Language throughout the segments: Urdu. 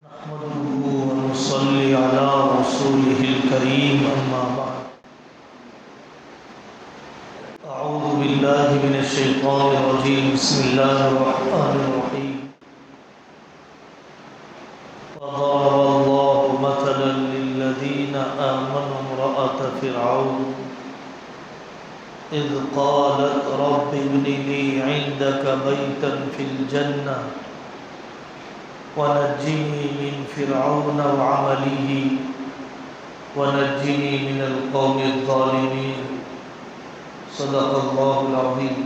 نحمده ونصلي على رسوله الكريم أما بعد أعوذ بالله من الشيطان الرجيم بسم الله الرحمن الرحيم وضرب الله مثلا للذين آمنوا امرأة فرعون إذ قالت رب ابن لي عندك بيتا في الجنة ونجني من فرعون وعمله ونجني من القوم الظالمين صدق اللہ العظیم۔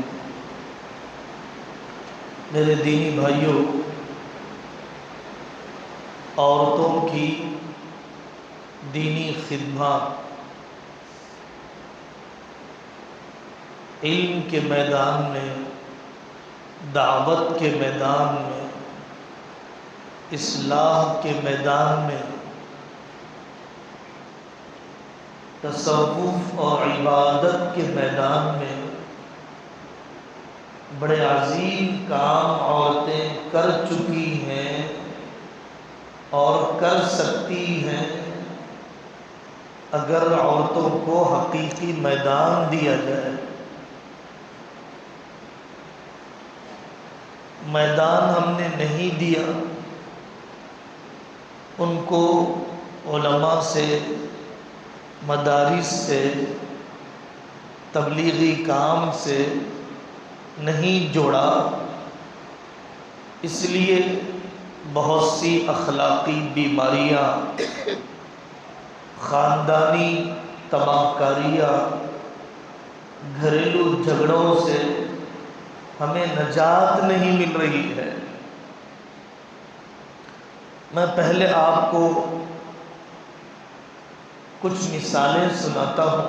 میرے دینی بھائیوں، عورتوں کی دینی خدمات علم کے میدان میں، دعوت کے میدان میں، اصلاح کے میدان میں، تصوف اور عبادت کے میدان میں بڑے عظیم کام عورتیں کر چکی ہیں اور کر سکتی ہیں اگر عورتوں کو حقیقی میدان دیا جائے۔ میدان ہم نے نہیں دیا، ان کو علماء سے، مدارس سے، تبلیغی کام سے نہیں جوڑا، اس لیے بہت سی اخلاقی بیماریاں، خاندانی تباہ کاریاں، گھریلو جھگڑوں سے ہمیں نجات نہیں مل رہی ہے۔ میں پہلے آپ کو کچھ مثالیں سناتا ہوں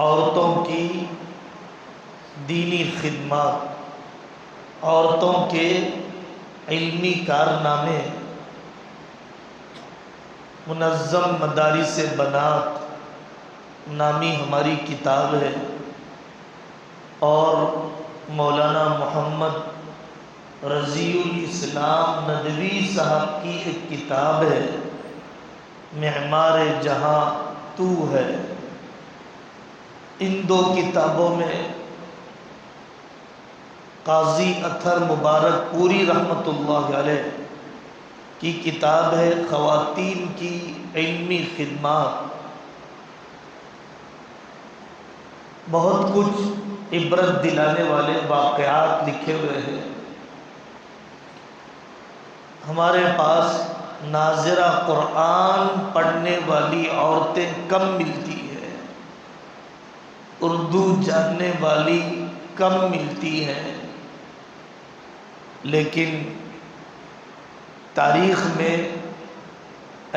عورتوں کی دینی خدمات، عورتوں کے علمی کارنامے۔ منظم مدارس بنات نامی ہماری کتاب ہے، اور مولانا محمد رضی الاسلام ندوی صاحب کی ایک کتاب ہے، معمار جہاں تو ہے۔ ان دو کتابوں میں قاضی اطہر مبارک پوری رحمۃ اللہ علیہ کی کتاب ہے خواتین کی علمی خدمات۔ بہت کچھ عبرت دلانے والے واقعات لکھے ہوئے ہیں۔ ہمارے پاس ناظرہ قرآن پڑھنے والی عورتیں کم ملتی ہیں، اردو جاننے والی کم ملتی ہیں، لیکن تاریخ میں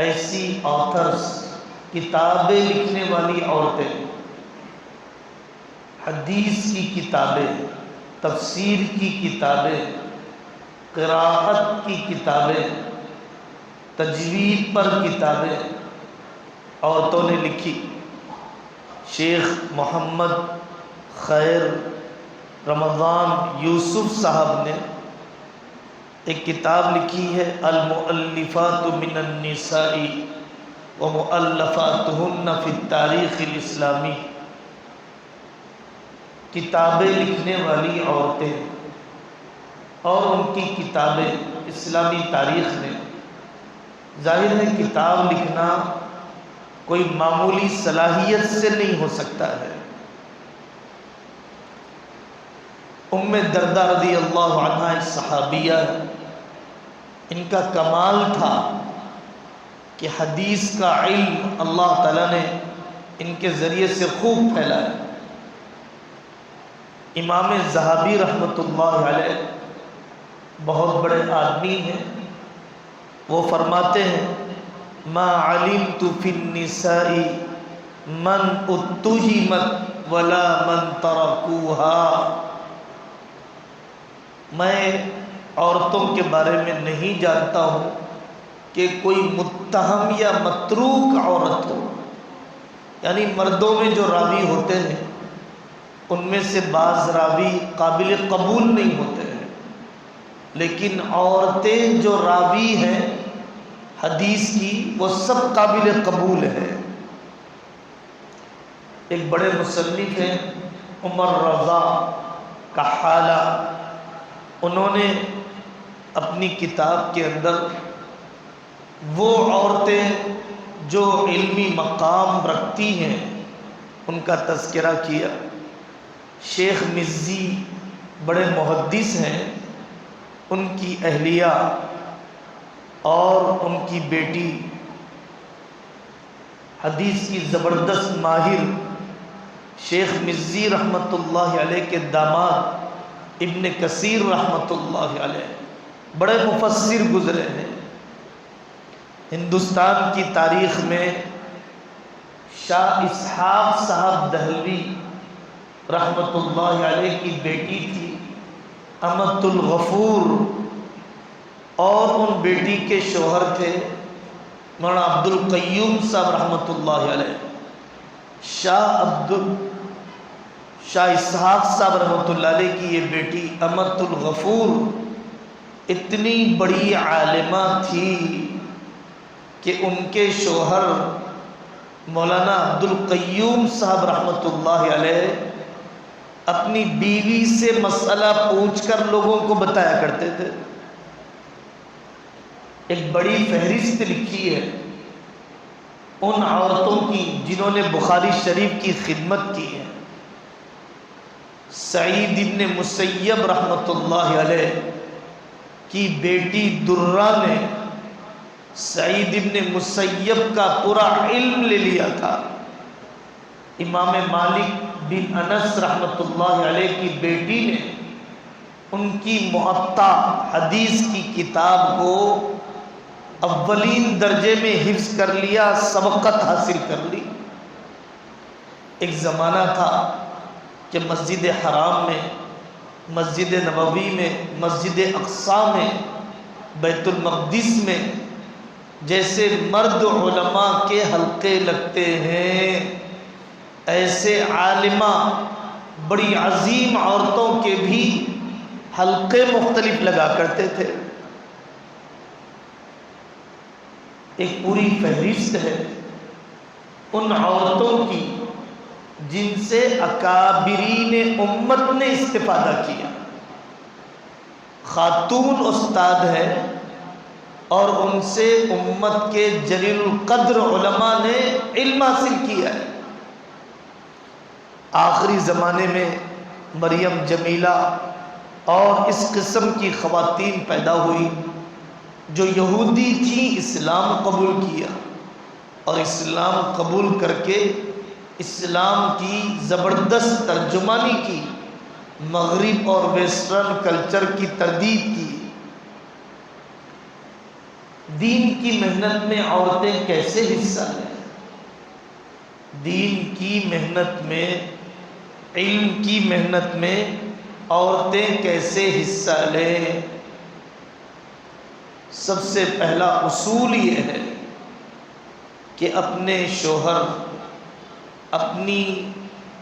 ایسی آتھرز، کتابیں لکھنے والی عورتیں، حدیث کی کتابیں، تفسیر کی کتابیں، قراءت کی کتابیں، تجوید پر کتابیں عورتوں نے لکھی۔ شیخ محمد خیر رمضان یوسف صاحب نے ایک کتاب لکھی ہے المؤلفات من النساء ومؤلفاتهن فی التاریخ الاسلامی۔ کتابیں لکھنے والی عورتیں اور ان کی کتابیں اسلامی تاریخ میں۔ ظاہر ہے کتاب لکھنا کوئی معمولی صلاحیت سے نہیں ہو سکتا ہے۔ ام دردہ رضی اللہ عنہا ایک صحابیہ ہے، ان کا کمال تھا کہ حدیث کا علم اللہ تعالیٰ نے ان کے ذریعے سے خوب پھیلایا۔ امام ذہبی رحمۃ اللہ علیہ بہت بڑے آدمی ہیں، وہ فرماتے ہیں ما علمت فی النساء من اتہمت ولا من ترکوہا۔ میں عورتوں کے بارے میں نہیں جانتا ہوں کہ کوئی متہم یا متروک عورت ہو، یعنی مردوں میں جو راوی ہوتے ہیں ان میں سے بعض راوی قابل قبول نہیں ہوتے ہیں، لیکن عورتیں جو راوی ہیں حدیث کی وہ سب قابل قبول ہے۔ ایک بڑے مصنف ہیں عمر رضا کحالہ، انہوں نے اپنی کتاب کے اندر وہ عورتیں جو علمی مقام رکھتی ہیں ان کا تذکرہ کیا۔ شیخ مزی بڑے محدث ہیں، ان کی اہلیہ اور ان کی بیٹی حدیث کی زبردست ماہر شیخ مزی رحمۃ اللہ علیہ کے داماد ابن کثیر رحمۃ اللہ علیہ بڑے مفسر گزرے ہیں۔ ہندوستان کی تاریخ میں شاہ اسحاق صاحب دہلوی رحمۃ اللہ علیہ کی بیٹی تھی امت الغفور، اور ان بیٹی کے شوہر تھے مولانا عبد القیوم صاحب رحمۃ اللہ علیہ۔ شاہ اسحاق صاحب رحمۃ اللہ علیہ کی یہ بیٹی امت الغفور اتنی بڑی عالمہ تھی کہ ان کے شوہر مولانا عبد القیوم صاحب رحمۃ اللہ علیہ اپنی بیوی سے مسئلہ پوچھ کر لوگوں کو بتایا کرتے تھے۔ ایک بڑی فہرست لکھی ہے ان عورتوں کی جنہوں نے بخاری شریف کی خدمت کی ہے۔ سعید ابن مسیب رحمۃ اللہ علیہ کی بیٹی درہ نے سعید ابن مسیب کا پورا علم لے لیا تھا۔ امام مالک بن انس رحمۃ اللہ علیہ کی بیٹی نے ان کی موطا حدیث کی کتاب کو اولین درجے میں حفظ کر لیا، سبقت حاصل کر لی۔ ایک زمانہ تھا کہ مسجد حرام میں، مسجد نبوی میں، مسجد اقصی میں، بیت المقدس میں جیسے مرد علماء کے حلقے لگتے ہیں، ایسے عالمہ بڑی عظیم عورتوں کے بھی حلقے مختلف لگا کرتے تھے۔ ایک پوری فہرست ہے ان عورتوں کی جن سے اکابرین امت نے استفادہ کیا۔ خاتون استاد ہے اور ان سے امت کے جلیل القدر علماء نے علم حاصل کیا ہے۔ آخری زمانے میں مریم جمیلہ اور اس قسم کی خواتین پیدا ہوئی جو یہودی تھیں، اسلام قبول کیا اور اسلام قبول کر کے اسلام کی زبردست ترجمانی کی، مغرب اور ویسٹرن کلچر کی تردید کی۔ دین کی محنت میں عورتیں کیسے حصہ لیں؟ دین کی محنت میں، علم کی محنت میں عورتیں کیسے حصہ لیں؟ سب سے پہلا اصول یہ ہے کہ اپنے شوہر، اپنی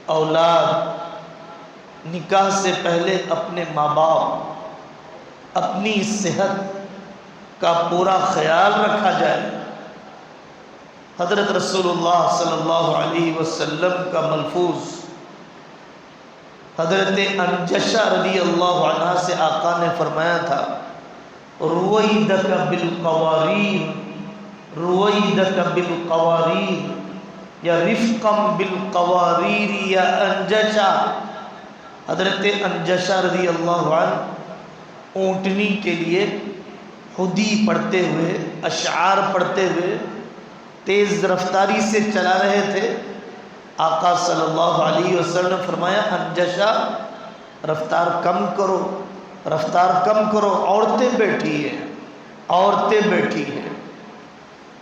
اولاد، نکاح سے پہلے اپنے ماں باپ، اپنی صحت کا پورا خیال رکھا جائے۔ حضرت رسول اللہ صلی اللہ علیہ وسلم کا ملفوظ حضرت انجشہ رضی اللہ عنہ سے آقا نے فرمایا تھا، رویدک بالقواریر، رویدک بالقواریر یا رفقم بالقواریر یا انجشہ۔ حضرت انجشہ رضی اللہ عنہ اونٹنی کے لیے خودی پڑھتے ہوئے، اشعار پڑھتے ہوئے تیز رفتاری سے چلا رہے تھے۔ آقا صلی اللہ علیہ وسلم نے فرمایا، انجشہ رفتار کم کرو، رفتار کم کرو، عورتیں بیٹھی ہیں، عورتیں بیٹھی ہیں۔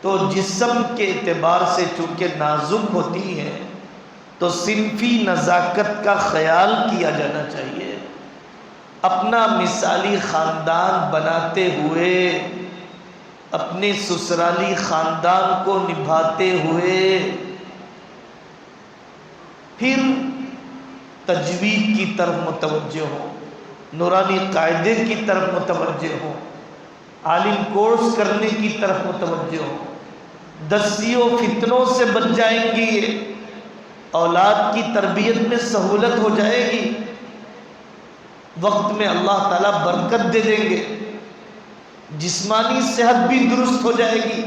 تو جسم کے اعتبار سے چونکہ نازک ہوتی ہیں تو صنفی نزاکت کا خیال کیا جانا چاہیے۔ اپنا مثالی خاندان بناتے ہوئے، اپنے سسرالی خاندان کو نبھاتے ہوئے پھر تجوید کی طرف متوجہ ہو۔ نورانی قاعدے کی طرف متوجہ ہوں، عالم کورس کرنے کی طرف متوجہ ہوں، دسیوں فتنوں سے بچ جائیں گی، اولاد کی تربیت میں سہولت ہو جائے گی، وقت میں اللہ تعالیٰ برکت دے دیں گے، جسمانی صحت بھی درست ہو جائے گی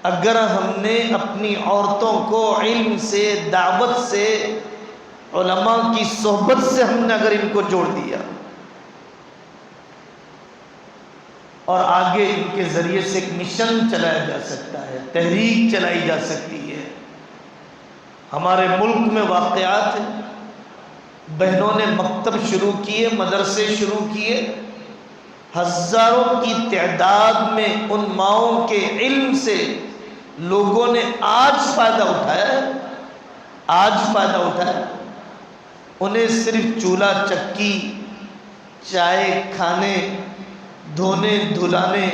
اگر ہم نے اپنی عورتوں کو علم سے، دعوت سے، علماء کی صحبت سے ہم نے اگر ان کو جوڑ دیا اور آگے ان کے ذریعے سے ایک مشن چلایا جا سکتا ہے، تحریک چلائی جا سکتی ہے۔ ہمارے ملک میں واقعات ہیں، بہنوں نے مکتب شروع کیے، مدرسے شروع کیے، ہزاروں کی تعداد میں ان ماؤں کے علم سے لوگوں نے آج فائدہ اٹھایا ہے، آج فائدہ اٹھایا۔ انہیں صرف چولہا چکی، چائے کھانے، دھونے دھلانے،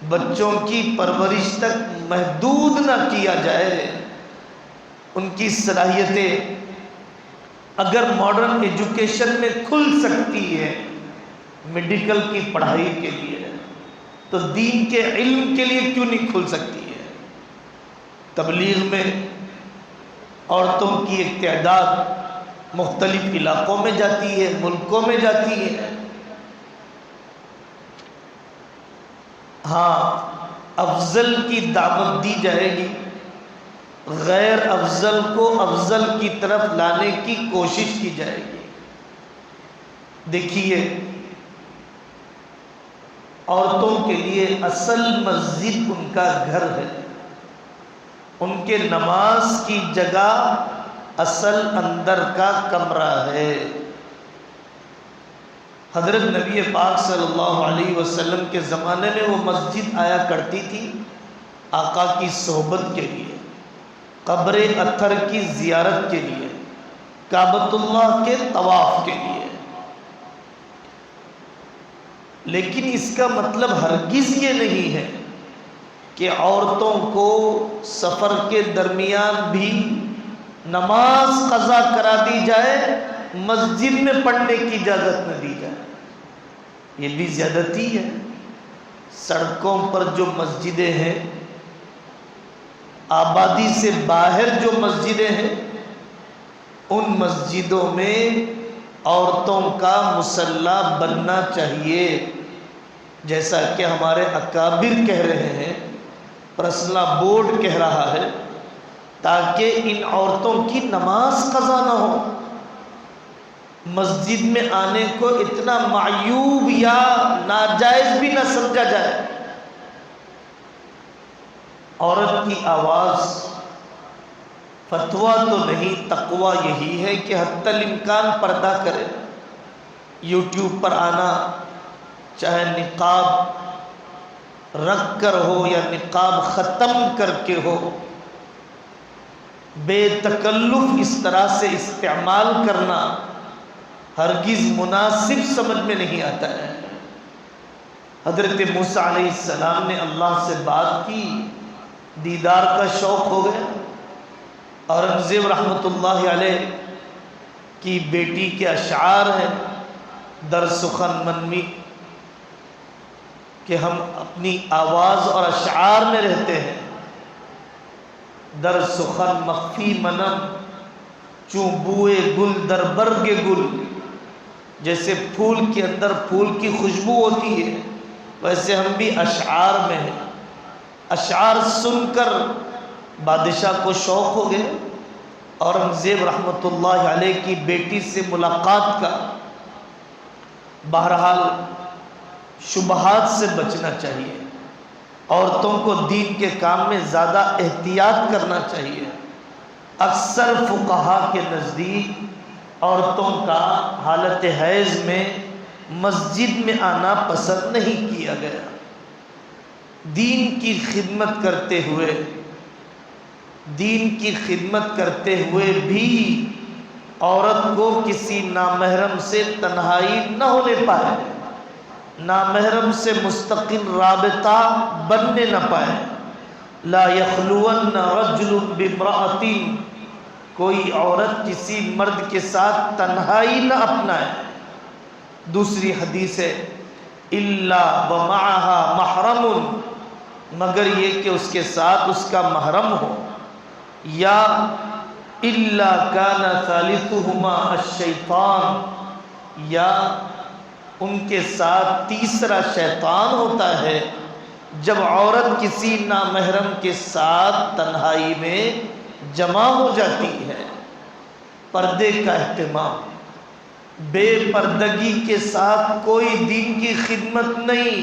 بچوں کی پرورش تک محدود نہ کیا جائے۔ ان کی صلاحیتیں اگر ماڈرن ایجوکیشن میں کھل سکتی ہے میڈیکل کی پڑھائی کے لیے، تو دین کے علم کے لیے کیوں نہیں کھل سکتی ہے؟ تبلیغ میں عورتوں کی ایک تعداد مختلف علاقوں میں جاتی ہے، ملکوں میں جاتی ہے۔ ہاں، افضل کی دعوت دی جائے گی، غیر افضل کو افضل کی طرف لانے کی کوشش کی جائے گی۔ دیکھیے، عورتوں کے لیے اصل مسجد ان کا گھر ہے، ان کے نماز کی جگہ اصل اندر کا کمرہ ہے۔ حضرت نبی پاک صلی اللہ علیہ وسلم کے زمانے میں وہ مسجد آیا کرتی تھی آقا کی صحبت کے لیے، قبر اطہر کی زیارت کے لیے، کعبۃ اللہ کے طواف کے لیے۔ لیکن اس کا مطلب ہرگز یہ نہیں ہے کہ عورتوں کو سفر کے درمیان بھی نماز قضا کرا دی جائے، مسجد میں پڑھنے کی اجازت نہ دی جائے۔ یہ بھی زیادتی ہے۔ سڑکوں پر جو مسجدیں ہیں، آبادی سے باہر جو مسجدیں ہیں، ان مسجدوں میں عورتوں کا مصلی بننا چاہیے، جیسا کہ ہمارے اکابر کہہ رہے ہیں، پرسنل بورڈ کہہ رہا ہے، تاکہ ان عورتوں کی نماز قضا نہ ہو، مسجد میں آنے کو اتنا معیوب یا ناجائز بھی نہ سمجھا جائے۔ عورت کی آواز، فتویٰ تو نہیں، تقویٰ یہی ہے کہ حتی الامکان پردہ کرے۔ یوٹیوب پر آنا، چاہے نقاب رکھ کر ہو یا نقاب ختم کر کے ہو، بے تکلف اس طرح سے استعمال کرنا ہرگز مناسب سمجھ میں نہیں آتا ہے۔ حضرت موسیٰ علیہ السلام نے اللہ سے بات کی، دیدار کا شوق ہو گیا۔ اورنگزیب رحمۃ اللہ علیہ کی بیٹی کے اشعار ہیں، در سخن منمی، کہ ہم اپنی آواز اور اشعار میں رہتے ہیں۔ در سخن مخفی منم، چوں بوئے گل در برگ گل، جیسے پھول کے اندر پھول کی خوشبو ہوتی ہے، ویسے ہم بھی اشعار میں ہیں۔ اشعار سن کر بادشاہ کو شوق ہو گئے۔ اورنگزیب رحمۃ اللہ علیہ کی بیٹی سے ملاقات کا۔ بہرحال شبہات سے بچنا چاہیے، عورتوں کو دین کے کام میں زیادہ احتیاط کرنا چاہیے۔ اکثر فقہا کے نزدیک عورتوں کا حالت حیض میں مسجد میں آنا پسند نہیں کیا گیا۔ دین کی خدمت کرتے ہوئے بھی عورت کو کسی نامحرم سے تنہائی نہ ہونے پائے، نامحرم سے مستقل رابطہ بننے نہ پائے۔ لا یخلون رجل بامرأۃ، کوئی عورت کسی مرد کے ساتھ تنہائی نہ اپنائے۔ دوسری حدیث ہے الا ومعها محرم، مگر یہ کہ اس کے ساتھ اس کا محرم ہو، یا الا کان ثالثهما الشیطان، یا ان کے ساتھ تیسرا شیطان ہوتا ہے جب عورت کسی نامحرم کے ساتھ تنہائی میں جمع ہو جاتی ہے۔ پردے کا اہتمام، بے پردگی کے ساتھ کوئی دین کی خدمت نہیں،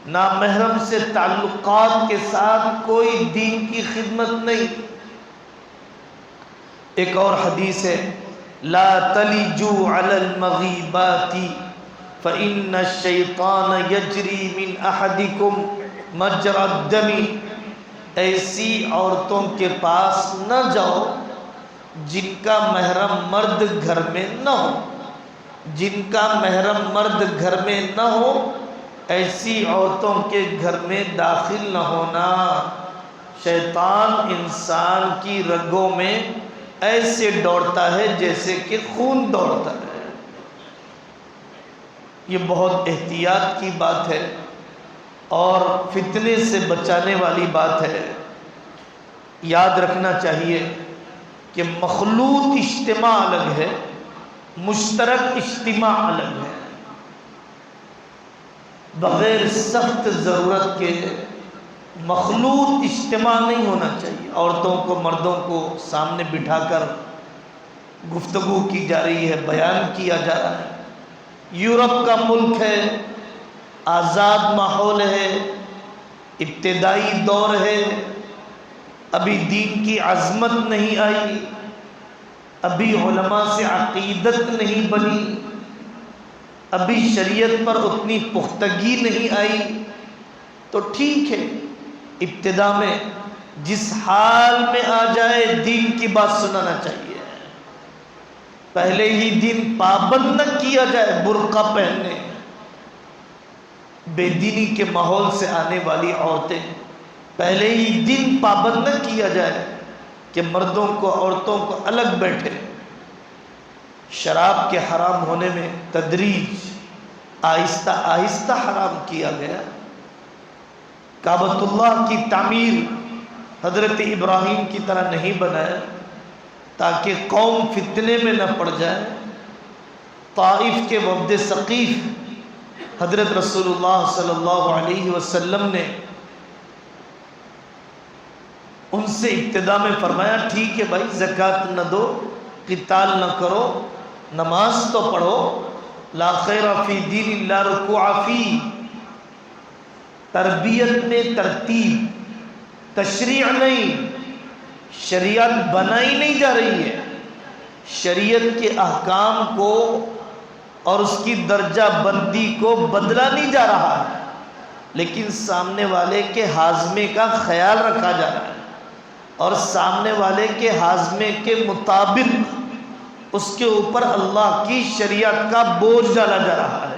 نامحرم سے تعلقات کے ساتھ کوئی دین کی خدمت نہیں۔ ایک اور حدیث ہے لا تلجوا علی المغیبات فإن الشیطان یجری من احدکم مجرى الدم، ایسی عورتوں کے پاس نہ جاؤ جن کا محرم مرد گھر میں نہ ہو، جن کا محرم مرد گھر میں نہ ہو، ایسی عورتوں کے گھر میں داخل نہ ہونا۔ شیطان انسان کی رگوں میں ایسے دوڑتا ہے جیسے کہ خون دوڑتا ہے۔ یہ بہت احتیاط کی بات ہے اور فتنے سے بچانے والی بات ہے۔ یاد رکھنا چاہیے کہ مخلوط اجتماع الگ ہے، مشترک اجتماع الگ ہے۔ بغیر سخت ضرورت کے مخلوط اجتماع نہیں ہونا چاہیے۔ عورتوں کو مردوں کو سامنے بٹھا کر گفتگو کی جا رہی ہے، بیان کیا جا رہا ہے۔ یورپ کا ملک ہے، آزاد ماحول ہے، ابتدائی دور ہے، ابھی دین کی عظمت نہیں آئی، ابھی علماء سے عقیدت نہیں بنی، ابھی شریعت پر اتنی پختگی نہیں آئی، تو ٹھیک ہے ابتدا میں جس حال میں آ جائے دین کی بات سنانا چاہیے۔ پہلے ہی دن پابند نہ کیا جائے برقع پہننے، بے دینی کے ماحول سے آنے والی عورتیں، پہلے ہی دن پابند نہ کیا جائے کہ مردوں کو عورتوں کو الگ بیٹھے۔ شراب کے حرام ہونے میں تدریج آہستہ آہستہ حرام کیا گیا۔ کعبۃ اللہ کی تعمیر حضرت ابراہیم کی طرح نہیں بنایا تاکہ قوم فتنے میں نہ پڑ جائے۔ طائف کے وفد ثقیف حضرت رسول اللہ صلی اللہ علیہ وسلم نے ان سے ابتدا میں فرمایا ٹھیک ہے بھائی زکوٰۃ نہ دو، قتال نہ کرو، نماز تو پڑھو، لا خیر فی دین لا رکوع فی، تربیت میں ترتیب، تشریع نہیں، شریعت بنائی نہیں جا رہی ہے، شریعت کے احکام کو اور اس کی درجہ بندی کو بدلا نہیں جا رہا ہے، لیکن سامنے والے کے ہاضمے کا خیال رکھا جا رہا ہے اور سامنے والے کے ہاضمے کے مطابق اس کے اوپر اللہ کی شریعت کا بوجھ ڈالا جا رہا ہے۔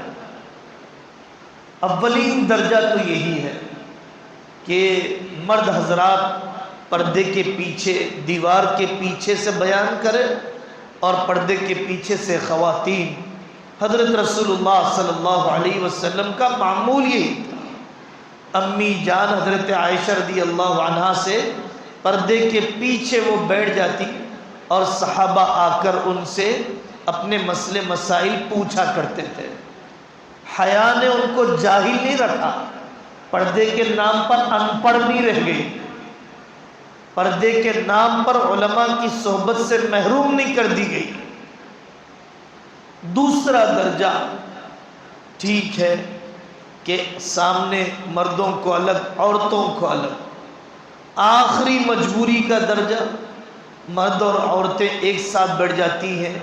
اولین درجہ تو یہی ہے کہ مرد حضرات پردے کے پیچھے، دیوار کے پیچھے سے بیان کرے اور پردے کے پیچھے سے خواتین۔ حضرت رسول اللہ صلی اللہ علیہ وسلم کا معمول یہی تھا۔ امی جان حضرت عائشہ رضی اللہ عنہا سے پردے کے پیچھے وہ بیٹھ جاتی اور صحابہ آ کر ان سے اپنے مسئلے مسائل پوچھا کرتے تھے۔ حیا نے ان کو جاہل نہیں رکھا، پردے کے نام پر ان پڑھ نہیں رہ گئی، پردے کے نام پر علماء کی صحبت سے محروم نہیں کر دی گئی۔ دوسرا درجہ ٹھیک ہے کہ سامنے مردوں کو الگ، عورتوں کو الگ۔ آخری مجبوری کا درجہ مرد اور عورتیں ایک ساتھ بیٹھ جاتی ہیں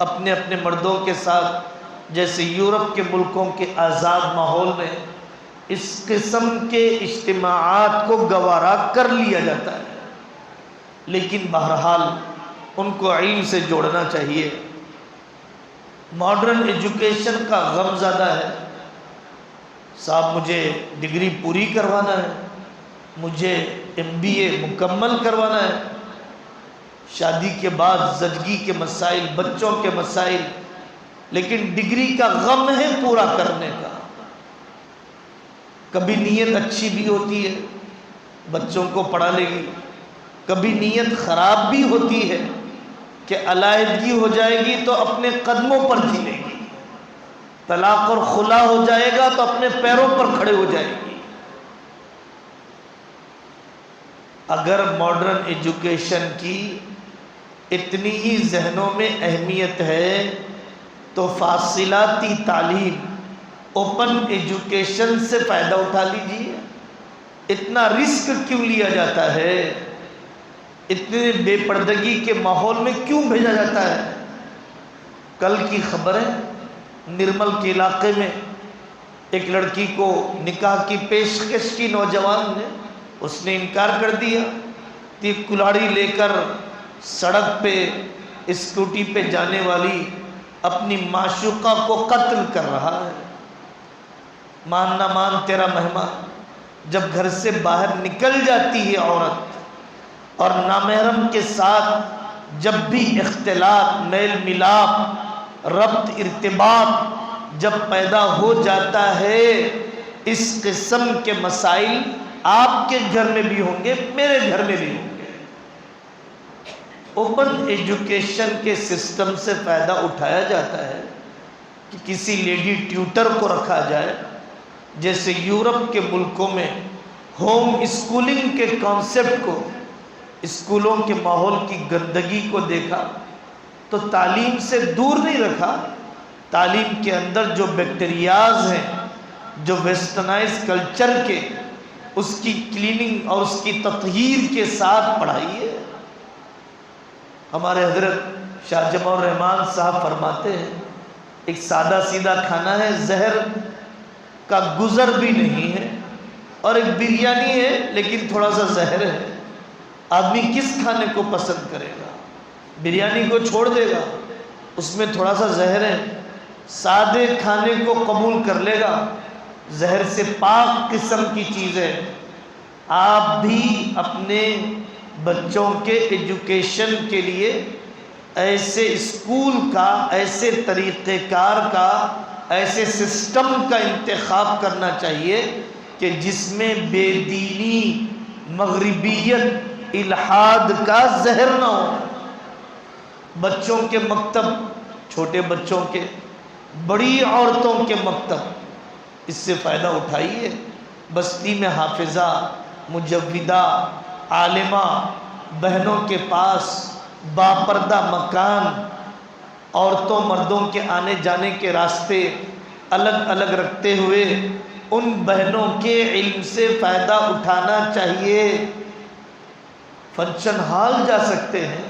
اپنے اپنے مردوں کے ساتھ، جیسے یورپ کے ملکوں کے آزاد ماحول میں اس قسم کے اجتماعات کو گوارا کر لیا جاتا ہے، لیکن بہرحال ان کو علم سے جوڑنا چاہیے۔ ماڈرن ایجوکیشن کا غم زیادہ ہے، صاحب مجھے ڈگری پوری کروانا ہے، مجھے MBA مکمل کروانا ہے، شادی کے بعد زچگی کے مسائل، بچوں کے مسائل، لیکن ڈگری کا غم ہے پورا کرنے کا۔ کبھی نیت اچھی بھی ہوتی ہے، بچوں کو پڑھا لے گی، کبھی نیت خراب بھی ہوتی ہے کہ علیحدگی ہو جائے گی تو اپنے قدموں پر جی لے گی، طلاق اور خلا ہو جائے گا تو اپنے پیروں پر کھڑے ہو جائے گی۔ اگر ماڈرن ایجوکیشن کی اتنی ہی ذہنوں میں اہمیت ہے تو فاصلاتی تعلیم، اوپن ایجوکیشن سے فائدہ اٹھا لیجیے۔ اتنا رسک کیوں لیا جاتا ہے؟ اتنے بے پردگی کے ماحول میں کیوں بھیجا جاتا ہے؟ کل کی خبر ہے، نرمل کے علاقے میں ایک لڑکی کو نکاح کی پیشکش کی نوجوان نے، اس نے انکار کر دیا۔ ایک کلاڑی لے کر سڑک پہ اسکوٹی پہ جانے والی اپنی معشوقہ کو قتل کر رہا ہے۔ مان نہ مان تیرا مہمان۔ جب گھر سے باہر نکل جاتی ہے عورت اور نامحرم کے ساتھ جب بھی اختلاط، میل ملاپ، ربط، ارتباط جب پیدا ہو جاتا ہے، اس قسم کے مسائل آپ کے گھر میں بھی ہوں گے، میرے گھر میں بھی ہوں گے۔ اوپن ایجوکیشن کے سسٹم سے فائدہ اٹھایا جاتا ہے کہ کسی لیڈی ٹیوٹر کو رکھا جائے، جیسے یورپ کے ملکوں میں ہوم اسکولنگ کے کانسیپٹ کو، اسکولوں کے ماحول کی گندگی کو دیکھا تو تعلیم سے دور نہیں رکھا، تعلیم کے اندر جو بیکٹیریاز ہیں، جو ویسٹرنائز کلچر کے، اس کی کلیننگ اور اس کی تطہیر کے ساتھ پڑھائی ہے۔ ہمارے حضرت شاہ جمع الرحمن صاحب فرماتے ہیں، ایک سادہ سیدھا کھانا ہے، زہر کا گزر بھی نہیں ہے، اور ایک بریانی ہے لیکن تھوڑا سا زہر ہے۔ آدمی کس کھانے کو پسند کرے گا؟ بریانی کو چھوڑ دے گا، اس میں تھوڑا سا زہر ہے، سادے کھانے کو قبول کر لے گا، زہر سے پاک قسم کی چیز ہے۔ آپ بھی اپنے بچوں کے ایجوکیشن کے لیے ایسے اسکول کا، ایسے طریقہ کار کا، ایسے سسٹم کا انتخاب کرنا چاہیے کہ جس میں بے دینی، مغربیت، الحاد کا زہر نہ ہو۔ بچوں کے مکتب، چھوٹے بچوں کے، بڑی عورتوں کے مکتب، اس سے فائدہ اٹھائیے۔ بستی میں حافظہ، مجودہ، عالمہ بہنوں کے پاس باپردہ مکان، عورتوں مردوں کے آنے جانے کے راستے الگ الگ رکھتے ہوئے ان بہنوں کے علم سے فائدہ اٹھانا چاہیے۔ فنکشن ہال جا سکتے ہیں،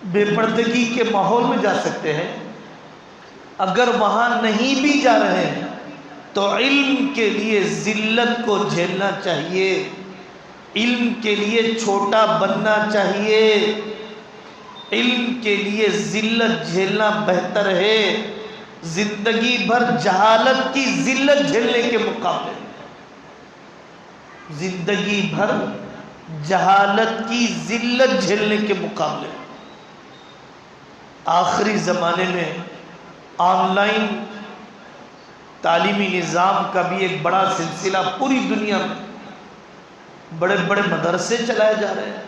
بے پردگی کے ماحول میں جا سکتے ہیں، اگر وہاں نہیں بھی جا رہے ہیں تو علم کے لیے ذلت کو جھیلنا چاہیے، علم کے لیے چھوٹا بننا چاہیے، علم کے لیے ذلت جھیلنا بہتر ہے زندگی بھر جہالت کی ذلت جھیلنے کے مقابلے۔ زندگی بھر جہالت کی ذلت جھیلنے کے مقابلے آخری زمانے میں آن لائن تعلیمی نظام کا بھی ایک بڑا سلسلہ پوری دنیا میں، بڑے بڑے مدرسے چلائے جا رہے ہیں۔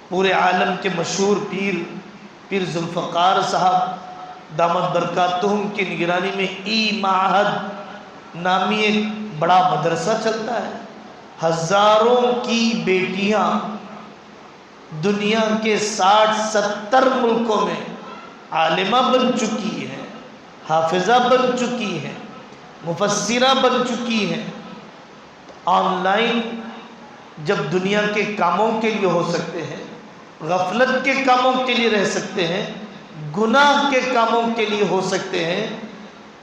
پورے عالم کے مشہور پیر ذوالفقار صاحب دامت برکاتہم کی نگرانی میں ای معہد نامی ایک بڑا مدرسہ چلتا ہے۔ ہزاروں کی بیٹیاں دنیا کے 60-70 ملکوں میں عالمہ بن چکی ہیں، حافظہ بن چکی ہیں، مفسرہ بن چکی ہیں۔ آن لائن جب دنیا کے کاموں کے لیے ہو سکتے ہیں، غفلت کے کاموں کے لیے رہ سکتے ہیں، گناہ کے کاموں کے لیے ہو سکتے ہیں،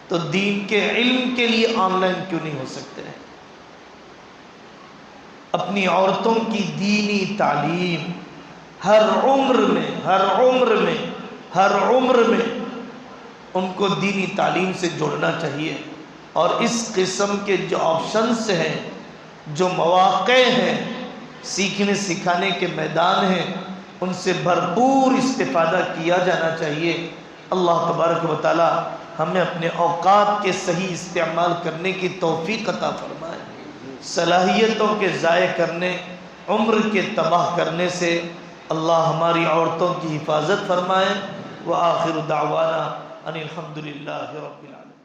تو دین کے علم کے لیے آن لائن کیوں نہیں ہو سکتے ہیں؟ اپنی عورتوں کی دینی تعلیم ہر عمر میں ان کو دینی تعلیم سے جوڑنا چاہیے، اور اس قسم کے جو آپشنز ہیں، جو مواقع ہیں، سیکھنے سکھانے کے میدان ہیں، ان سے بھرپور استفادہ کیا جانا چاہیے۔ اللہ تبارک و تعالی ہمیں اپنے اوقات کے صحیح استعمال کرنے کی توفیق عطا فرمائے، صلاحیتوں کے ضائع کرنے، عمر کے تباہ کرنے سے اللہ ہماری عورتوں کی حفاظت فرمائے۔ وآخر دعوانا ان الحمد للہ رب العالمین۔